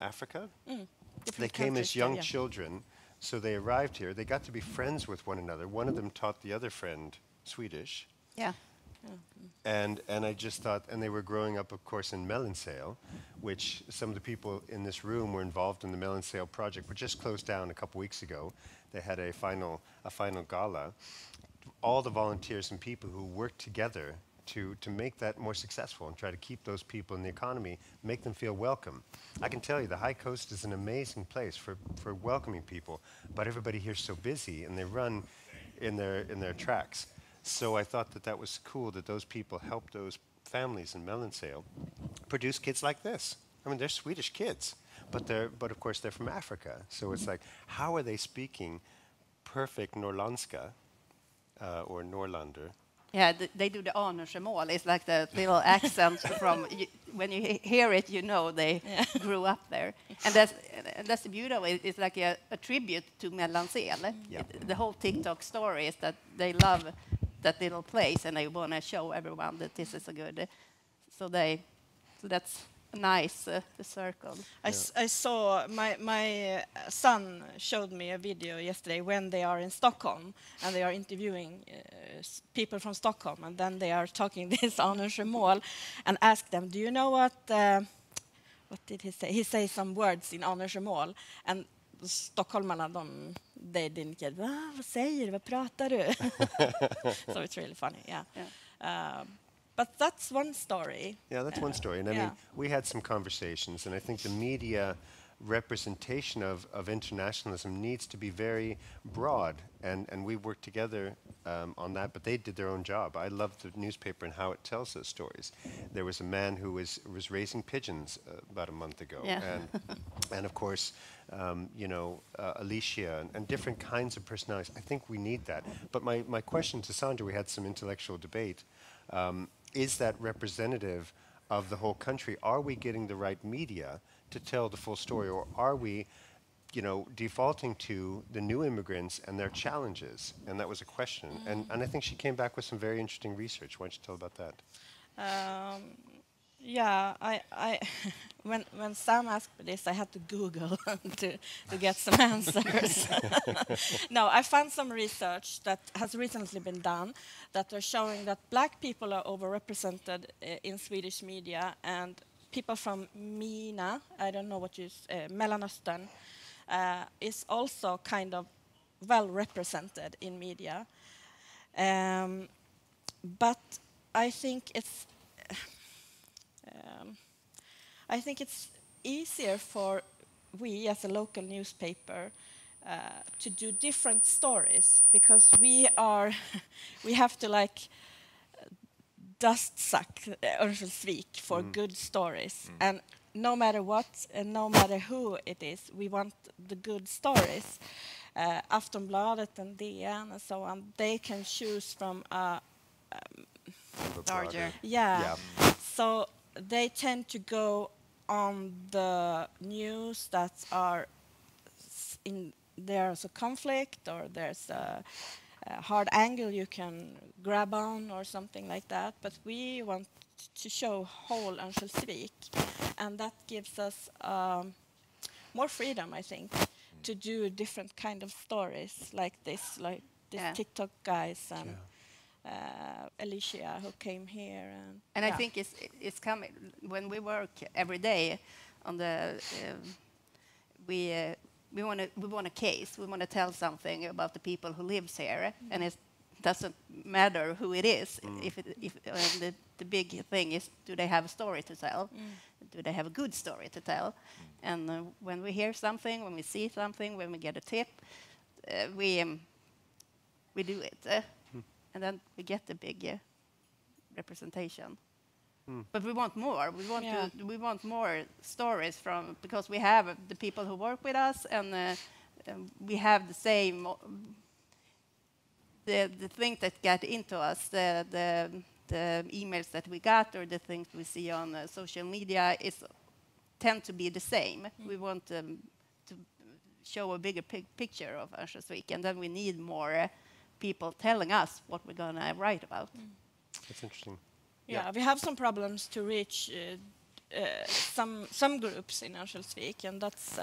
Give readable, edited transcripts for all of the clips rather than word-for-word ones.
Africa. They Different came countries as there, young yeah. children, so they arrived here. They got to be friends with one another. One of them taught the other friend Swedish. Yeah. And I just thought, and they were growing up, of course, in Mellansale, which some of the people in this room were involved in the Mellansale project, which just closed down a couple weeks ago. They had a final gala. All the volunteers and people who worked together to make that more successful and try to keep those people in the economy, make them feel welcome. I can tell you the High Coast is an amazing place for welcoming people, but everybody here's so busy and they run in their tracks. So I thought that was cool that those people helped those families in Mellansale produce kids like this. I mean, they're Swedish kids, but of course they're from Africa. So it's like, how are they speaking perfect Norrlandska or Norrlander? Yeah, they do the Arnörsmål. It's like the little accent from when you hear it, you know they grew up there. And that's the beauty of it. It's like a tribute to Mellansel. Yeah. The whole TikTok story is that they love that little place and they want to show everyone that this is a good. So that's nice, the circle. I saw my son showed me a video yesterday when they are in Stockholm and they are interviewing people from Stockholm, and then they are talking this Arnörsmål and ask them, do you know what did he say? He says some words in Arnörsmål, and stockholmarna they didn't get, vad säger du, vad pratar du? So it's really funny, yeah. But that's one story. Yeah, that's one story. And I mean, we had some conversations, and I think the media representation of internationalism needs to be very broad, and we worked together on that, but they did their own job. I love the newspaper and how it tells those stories. There was a man who was raising pigeons about a month ago, and of course, Alicia and different kinds of personalities. I think we need that. But my question to Sandra, we had some intellectual debate, is that representative of the whole country? Are we getting the right media to tell the full story, or are we, defaulting to the new immigrants and their challenges? And that was a question. And I think she came back with some very interesting research. Why don't you tell about that? Yeah, I when Sam asked me this, I had to Google to get some answers. No, I found some research that has recently been done that are showing that black people are overrepresented in Swedish media, and people from MENA, I don't know what you Mellanöstern, is also kind of well represented in media. But I think it's easier for we as a local newspaper to do different stories, because we have to like dust suck Örnsköldsvik for good stories, and no matter what and no matter who it is, we want the good stories. Aftonbladet and DN and so on, they can choose from a Larger. yeah. So they tend to go on the news that are there's a conflict or there's a hard angle you can grab on or something like that. But we want to show whole Örnsköldsvik, and that gives us more freedom, I think, to do different kind of stories like this TikTok guys and Alicia who came here, and I think it's coming when we work every day on the we want a case, we want to tell something about the people who lives here, and it doesn't matter who it is. If the big thing is, do they have a story to tell? Do they have a good story to tell? And when we hear something, when we see something, when we get a tip, we do it. And then we get the big representation. But we want more. We want more stories from, because we have the people who work with us, and we have the same the thing that got into us, the emails that we got or the things we see on social media tend to be the same. We want to show a bigger picture of Örnsköldsvik, and then we need more people telling us what we're going to write about. That's interesting. Yeah, we have some problems to reach some groups in Örnsköldsvik, and that's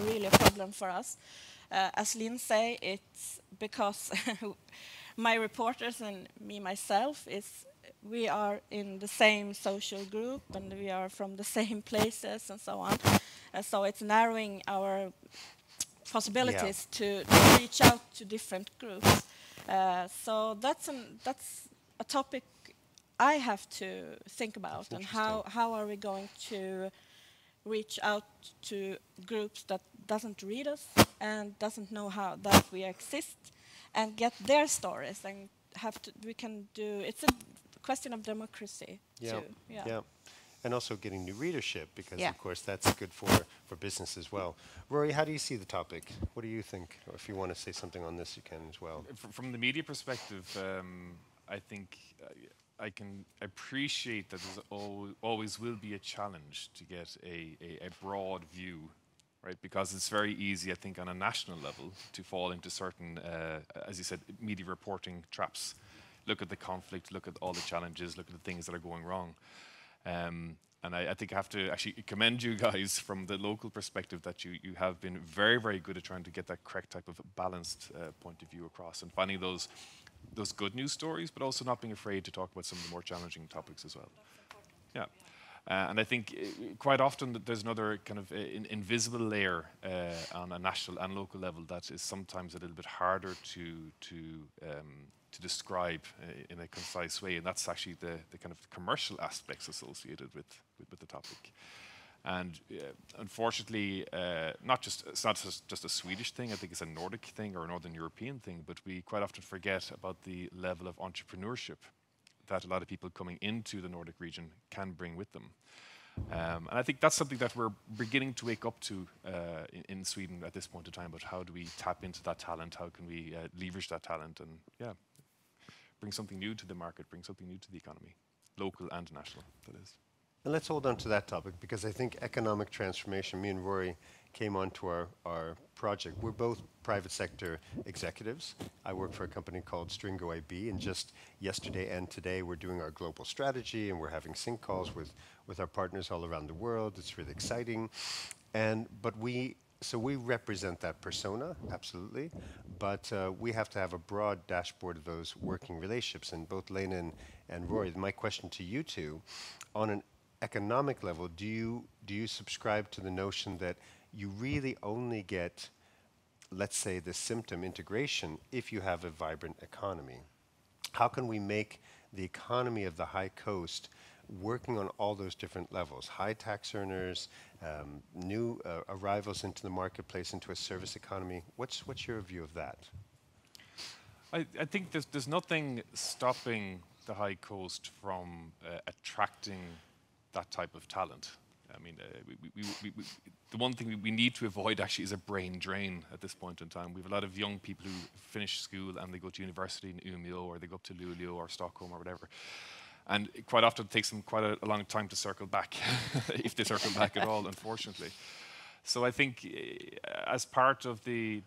really a problem for us. As Lynn say, it's because my reporters and me myself we are in the same social group and we are from the same places and so on. So it's narrowing our possibilities to reach out to different groups. So that's a topic I have to think about, and how are we going to reach out to groups that doesn't read us and doesn't know how that we exist, and get their stories, and we can do. It's a question of democracy too. Yeah. And also getting new readership, because of course that's good for business as well. Rory, how do you see the topic? What do you think? Or if you want to say something on this, you can as well. From the media perspective, I think I can appreciate that there always will be a challenge to get a broad view, right? Because it's very easy, I think, on a national level to fall into certain, as you said, media reporting traps. Look at the conflict, look at all the challenges, look at the things that are going wrong. And I think I have to actually commend you guys from the local perspective that you have been very, very good at trying to get that correct type of balanced point of view across, and finding those good news stories, but also not being afraid to talk about some of the more challenging topics as well. Yeah. And I think quite often there's another kind of invisible layer on a national and local level that is sometimes a little bit harder to describe in a concise way, and that's actually the kind of commercial aspects associated with the topic. And unfortunately, it's not just a Swedish thing. I think it's a Nordic thing or a Northern European thing. But we quite often forget about the level of entrepreneurship that a lot of people coming into the Nordic region can bring with them. And I think that's something that we're beginning to wake up to in Sweden at this point in time. But how do we tap into that talent? How can we leverage that talent and bring something new to the market, bring something new to the economy, local and national, that is. And let's hold on to that topic, because I think economic transformation, me and Rory came onto our project. We're both private sector executives. I work for a company called Stringo IB, and just yesterday and today we're doing our global strategy, and we're having sync calls with our partners all around the world. It's really exciting. So we represent that persona, absolutely, but we have to have a broad dashboard of those working relationships. And both Lena and Rory, my question to you two, on an economic level, do you subscribe to the notion that you really only get, let's say, the symptom integration if you have a vibrant economy? How can we make the economy of the high coast working on all those different levels? High tax earners, new arrivals into the marketplace, into a service economy. What's your view of that? I think there's nothing stopping the high coast from attracting that type of talent. I mean, the one thing we need to avoid actually is a brain drain at this point in time. We have a lot of young people who finish school and they go to university in Umeå, or they go up to Luleå or Stockholm or whatever. And quite often it takes them quite a long time to circle back, if they circle back at all, unfortunately. So I think as part of the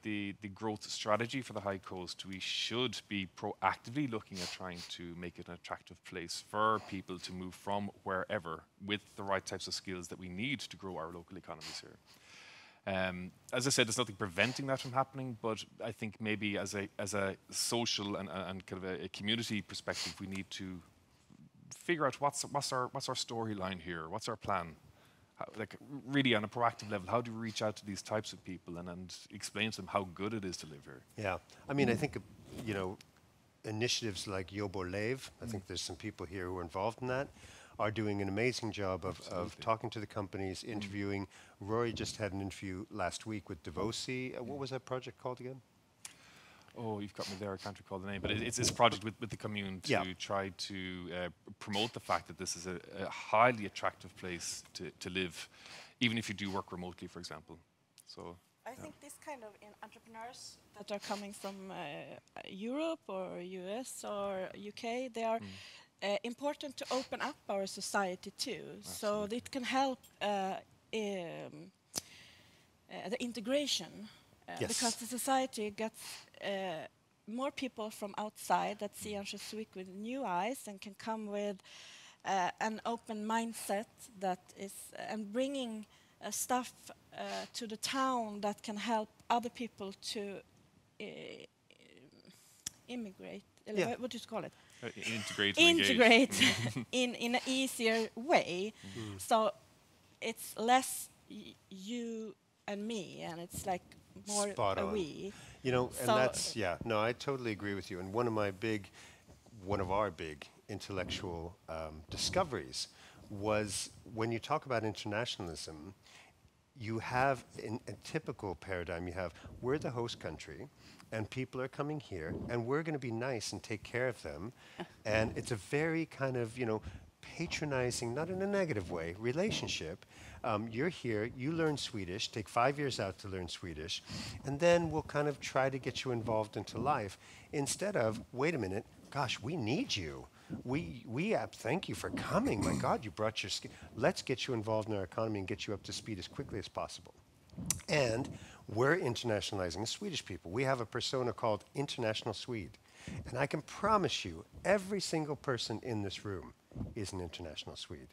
growth strategy for the High Coast, we should be proactively looking at trying to make it an attractive place for people to move from wherever with the right types of skills that we need to grow our local economies here. As I said, there's nothing preventing that from happening, but I think maybe as a social and kind of a community perspective, we need to figure out what's our storyline here, what's our plan. Like really on a proactive level, how do we reach out to these types of people and explain to them how good it is to live here? Yeah, I mean, I think, initiatives like Jobo Lev, I think there's some people here who are involved in that, are doing an amazing job of talking to the companies, interviewing. Rory just had an interview last week with Devosi. What was that project called again? Oh, you've got me there. I can't recall the name, but it's this project with the commune to try to promote the fact that this is a highly attractive place to live, even if you do work remotely, for example. So I think this kind of entrepreneurs that are coming from Europe or US or UK, they are important to open up our society too. So it can help the integration. Because the society gets more people from outside that see Örnsköldsvik with new eyes and can come with an open mindset that is and bringing stuff to the town that can help other people to immigrate. Yeah. What do you call it? Integrate. And engage. Integrate in an easier way. So it's less you and me, and it's like more Spot a on. we. You know, and So- that's, no, I totally agree with you. And one of our big intellectual discoveries was when you talk about internationalism, you have in a typical paradigm, you have, we're the host country, and people are coming here, and we're going to be nice and take care of them. And it's a very kind of, patronizing, not in a negative way, relationship. You're here, you learn Swedish, take 5 years out to learn Swedish, and then we'll kind of try to get you involved into life, instead of, wait a minute, gosh, we need you. Thank you for coming. My God, you brought your let's get you involved in our economy and get you up to speed as quickly as possible. And we're internationalizing the Swedish people. We have a persona called International Swede. And I can promise you, every single person in this room is an international Swede.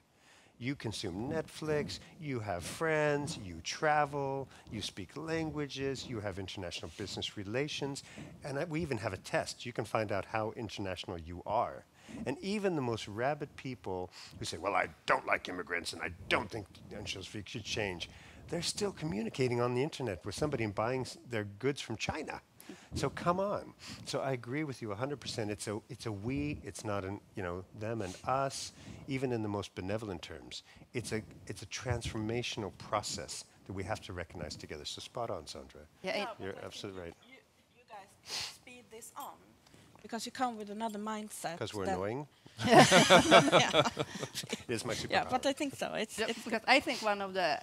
You consume Netflix, you have friends, you travel, you speak languages, you have international business relations, and we even have a test. You can find out how international you are. And even the most rabid people who say, well, I don't like immigrants and I don't think international Swede should change, they're still communicating on the internet with somebody and buying their goods from China. So come on. So I agree with you 100%. It's a we. It's not an them and us. Even in the most benevolent terms, it's a transformational process that we have to recognize together. So spot on, Sandra. Yeah, You're absolutely right. You guys speed this on because you come with another mindset. Because we're than- annoying. Yeah. It's my superpower. Yeah, but I think so. It's because I think one of the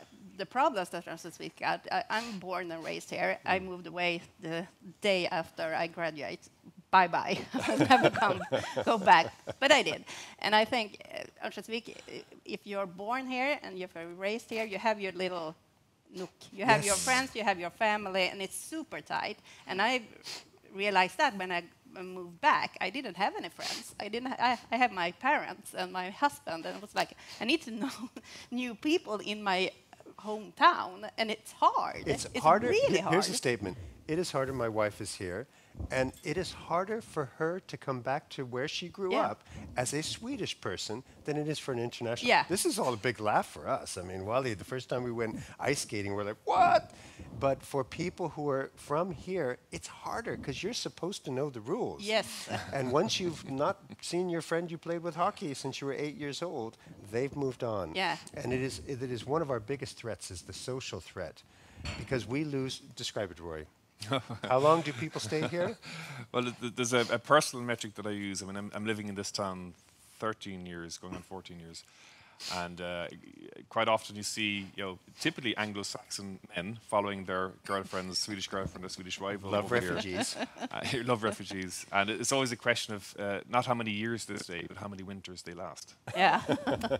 problems that Transatlantic got, I'm born and raised here. I moved away the day after I graduate. Bye-bye. I'll never go back. But I did. And I think, Transatlantic, if you're born here and you're raised here, you have your little nook. You have your Yes. friends, you have your family, and it's super tight. And I realized that when I moved back, I didn't have any friends. I have my parents and my husband, and it was like, I need to know new people in my hometown, and it's hard. It's harder. Really hard. Here's a statement. It is harder. My wife is here, and it is harder for her to come back to where she grew Yeah. up as a Swedish person than it is for an international. Yeah. This is all a big laugh for us. I mean, Wally, the first time we went ice skating, we're like, what? But for people who are from here, it's harder because you're supposed to know the rules. Yes. And once you've not seen your friend you played with hockey since you were 8 years old, they've moved on. Yeah. And it is one of our biggest threats is the social threat, because we lose. Describe it, Roy. How long do people stay here? Well, there's a personal metric that I use. I mean, I'm living in this town 13 years, going on 14 years. And quite often you see, typically Anglo-Saxon men following their girlfriends, Swedish girlfriend or Swedish rival. Love over here. refugees. Love refugees. And it's always a question of not how many years they stay, but how many winters they last. Yeah.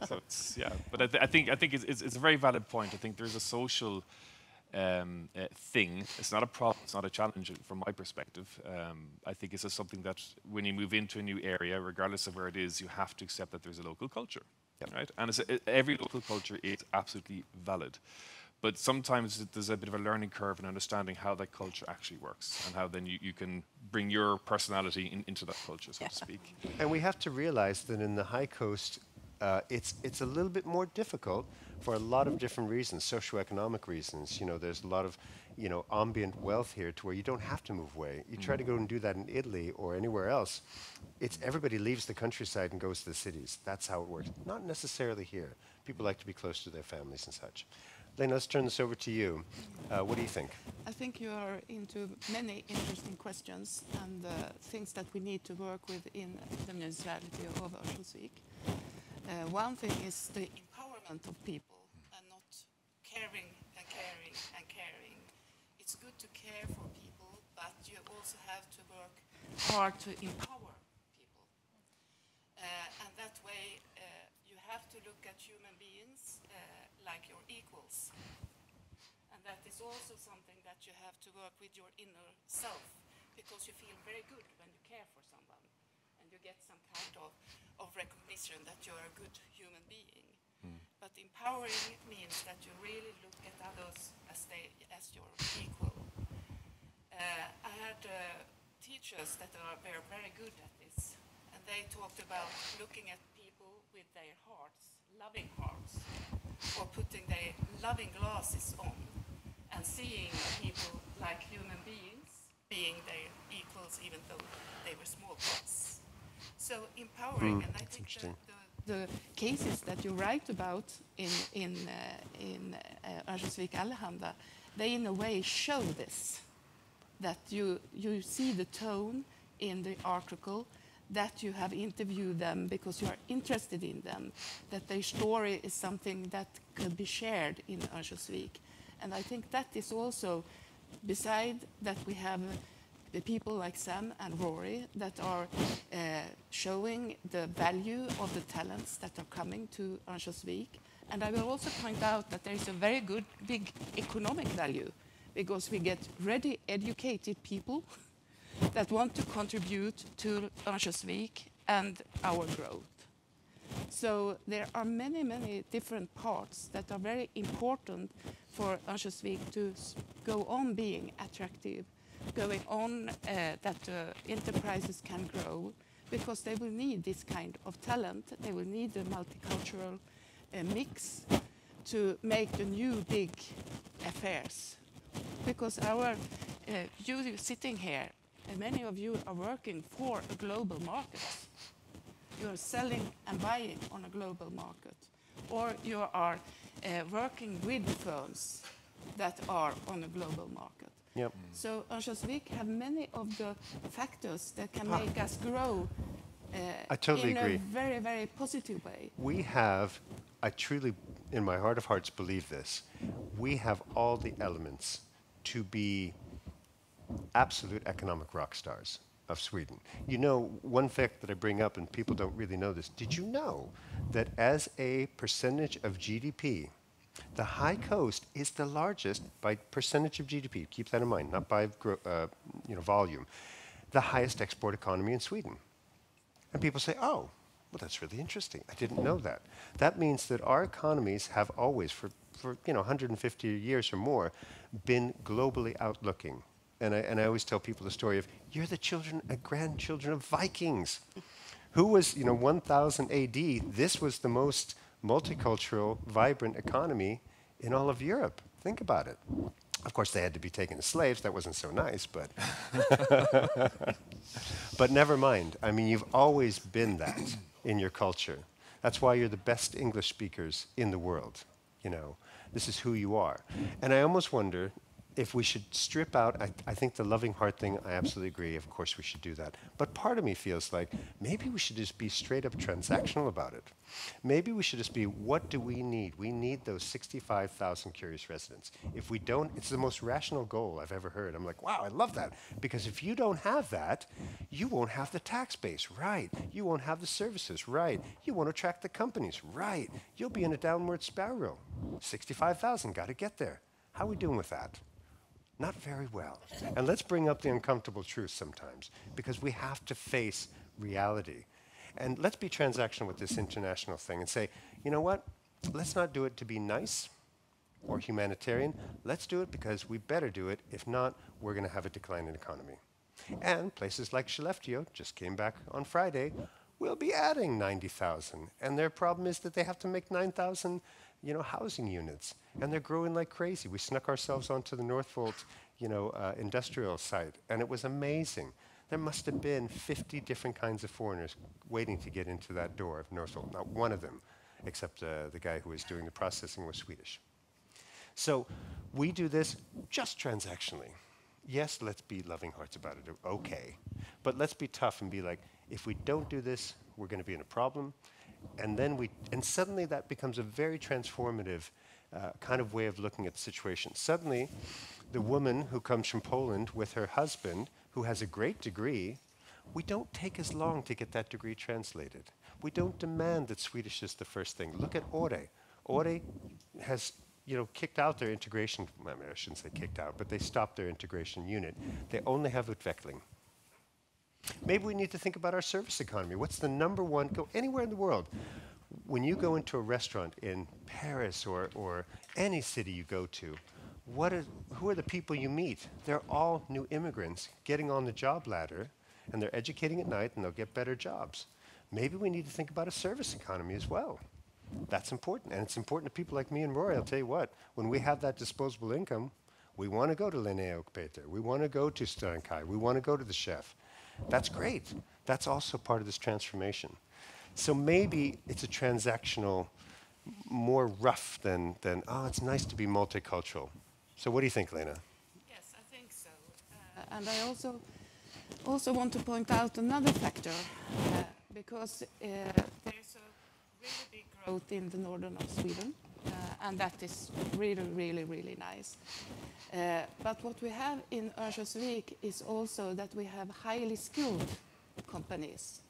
So it's, but I think it's a very valid point. I think there's a social thing. It's not a problem. It's not a challenge from my perspective. I think it's just something that when you move into a new area, regardless of where it is, you have to accept that there's a local culture, right? And every local culture is absolutely valid. But sometimes there's a bit of a learning curve in understanding how that culture actually works and how then you can bring your personality into that culture, so to speak. And we have to realize that in the high coast, it's a little bit more difficult for a lot of different reasons, socioeconomic reasons. There's a lot of, ambient wealth here to where you don't have to move away. You try to go and do that in Italy or anywhere else, everybody leaves the countryside and goes to the cities. That's how it works. Not necessarily here. People like to be close to their families and such. Lena, let's turn this over to you. What do you think? I think you are into many interesting questions and things that we need to work with in the municipality of Örnsköldsvik. One thing is the empowerment of people and not caring and caring and caring. It's good to care for people, but you also have to work hard to empower people. And that way you have to look at human beings like your equals. And that is also something that you have to work with your inner self, because you feel very good when you care for someone. And you get some kind of recognition that you're a good human being. But empowering means that you really look at others as your equal. I had teachers that are very, very good at this, and they talked about looking at people with their hearts, loving hearts, or putting their loving glasses on and seeing people like human beings, being their equals even though they were small parts. So empowering, and I think the cases that you write about in Örnsköldsvik Allehanda, they in a way show this, that you see the tone in the article, that you have interviewed them because you are interested in them, that their story is something that could be shared in Örnsköldsvik. And I think that is also, beside that we have the people like Sam and Rory that are showing the value of the talents that are coming to Örnsköldsvik. And I will also point out that there is a very good, big economic value, because we get ready, educated people that want to contribute to Örnsköldsvik and our growth. So there are many, many different parts that are very important for Örnsköldsvik to go on being attractive, going on that enterprises can grow, because they will need this kind of talent. They will need the multicultural mix to make the new big affairs. Because you sitting here, and many of you are working for a global market. You are selling and buying on a global market, or you are working with firms that are on a global market. Yep. So Örnsköldsvik have many of the factors that can make us grow I totally in agree. a very, very positive way. We have, I truly, in my heart of hearts, believe this. We have all the elements to be absolute economic rock stars of Sweden. You know, one fact that I bring up, and people don't really know this, did you know that as a percentage of GDP, the high coast is the largest by percentage of GDP, keep that in mind, not by volume, the highest export economy in Sweden. And people say, oh, well, that's really interesting. I didn't know that. That means that our economies have always, for 150 years or more, been globally outlooking. And I always tell people the story of, you're the children and grandchildren of Vikings. Who was, 1000 AD, this was the most multicultural, vibrant economy in all of Europe. Think about it. Of course, they had to be taken as slaves. That wasn't so nice, but... But never mind. I mean, you've always been that in your culture. That's why you're the best English speakers in the world. This is who you are. And I almost wonder if we should strip out, I think the loving heart thing, I absolutely agree. Of course, we should do that. But part of me feels like maybe we should just be straight up transactional about it. Maybe we should just be, what do we need? We need those 65,000 curious residents. If we don't, it's the most rational goal I've ever heard. I'm like, wow, I love that. Because if you don't have that, you won't have the tax base, right? You won't have the services, right? You won't attract the companies, right? You'll be in a downward spiral. 65,000, got to get there. How are we doing with that? Not very well. And let's bring up the uncomfortable truth sometimes, because we have to face reality. And let's be transactional with this international thing and say, you know what? Let's not do it to be nice or humanitarian. Let's do it because we better do it. If not, we're going to have a decline in economy. And places like Skellefteå just came back on Friday. We'll be adding 90,000. And their problem is that they have to make 9,000 housing units, and they're growing like crazy. We snuck ourselves onto the Northvolt, industrial site, and it was amazing. There must have been 50 different kinds of foreigners waiting to get into that door of Northvolt. Not one of them, except the guy who was doing the processing, was Swedish. So we do this just transactionally. Yes, let's be loving hearts about it, okay. But let's be tough and be like, if we don't do this, we're going to be in a problem. And suddenly that becomes a very transformative kind of way of looking at the situation. Suddenly, the woman who comes from Poland with her husband, who has a great degree, we don't take as long to get that degree translated. We don't demand that Swedish is the first thing. Look at Ore. Ore has kicked out their integration, I shouldn't say kicked out, but they stopped their integration unit. They only have utveckling. Maybe we need to think about our service economy. What's the number one, go anywhere in the world. When you go into a restaurant in Paris or any city you go to, who are the people you meet? They're all new immigrants getting on the job ladder, and they're educating at night, and they'll get better jobs. Maybe we need to think about a service economy as well. That's important, and it's important to people like me and Rory. I'll tell you what, when we have that disposable income, we want to go to Linné och Peter. We want to go to Stankai. We want to go to the chef. That's great. That's also part of this transformation. So maybe it's a transactional, more rough than oh, it's nice to be multicultural. So what do you think, Lena? Yes, I think so. And I also want to point out another factor, because there is a really big growth in the northern of Sweden, and that is really, really, really nice. But what we have in Örnsköldsvik is also that we have highly skilled companies.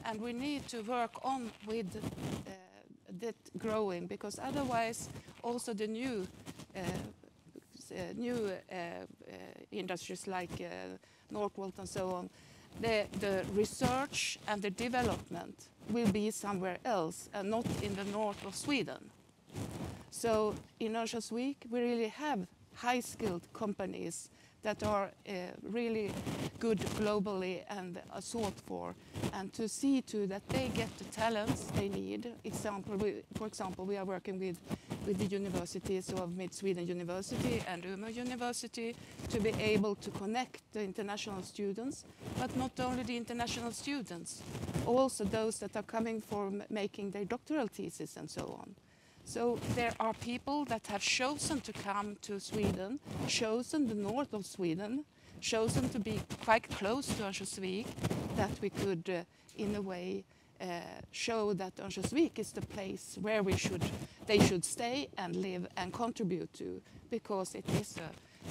And we need to work on with that growing, because otherwise also the new industries like Northvolt and so on, the research and the development will be somewhere else and not in the north of Sweden. So in Örnsköldsvik we really have high-skilled companies that are really good globally and are sought for, and to see to that they get the talents they need. For example, we are working with the universities of Mid-Sweden University and Umeå University to be able to connect the international students, but not only the international students, also those that are coming for making their doctoral thesis and so on. So there are people that have chosen to come to Sweden, chosen the north of Sweden, chosen to be quite close to Örnsköldsvik, that we could, in a way, show that Örnsköldsvik is the place where they should stay and live and contribute to, because it is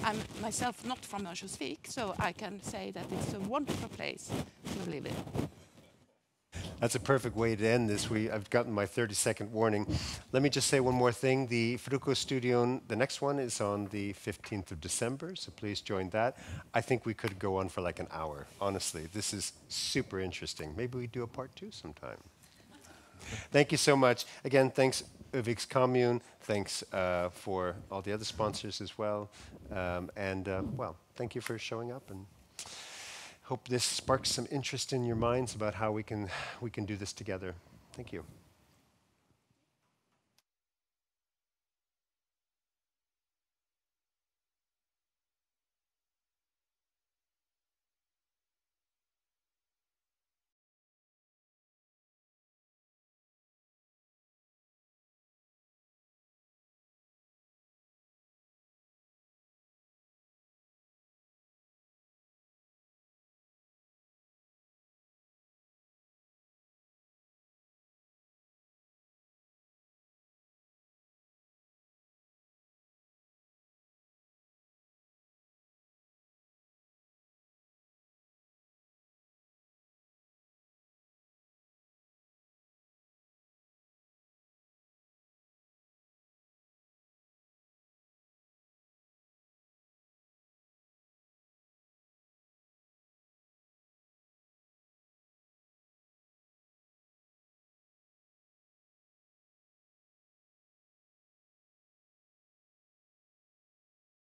I'm myself not from Örnsköldsvik, so I can say that it's a wonderful place to live in. That's a perfect way to end this. I've gotten my 30-second warning. Let me just say one more thing. The Frukoststudion, the next one is on the 15th of December, so please join that. I think we could go on for like an hour, honestly. This is super interesting. Maybe we do a part 2 sometime. Thank you so much. Again, thanks Uviks Commune. Thanks for all the other sponsors as well. Well, thank you for showing up, and hope this sparks some interest in your minds about how we can do this together. Thank you.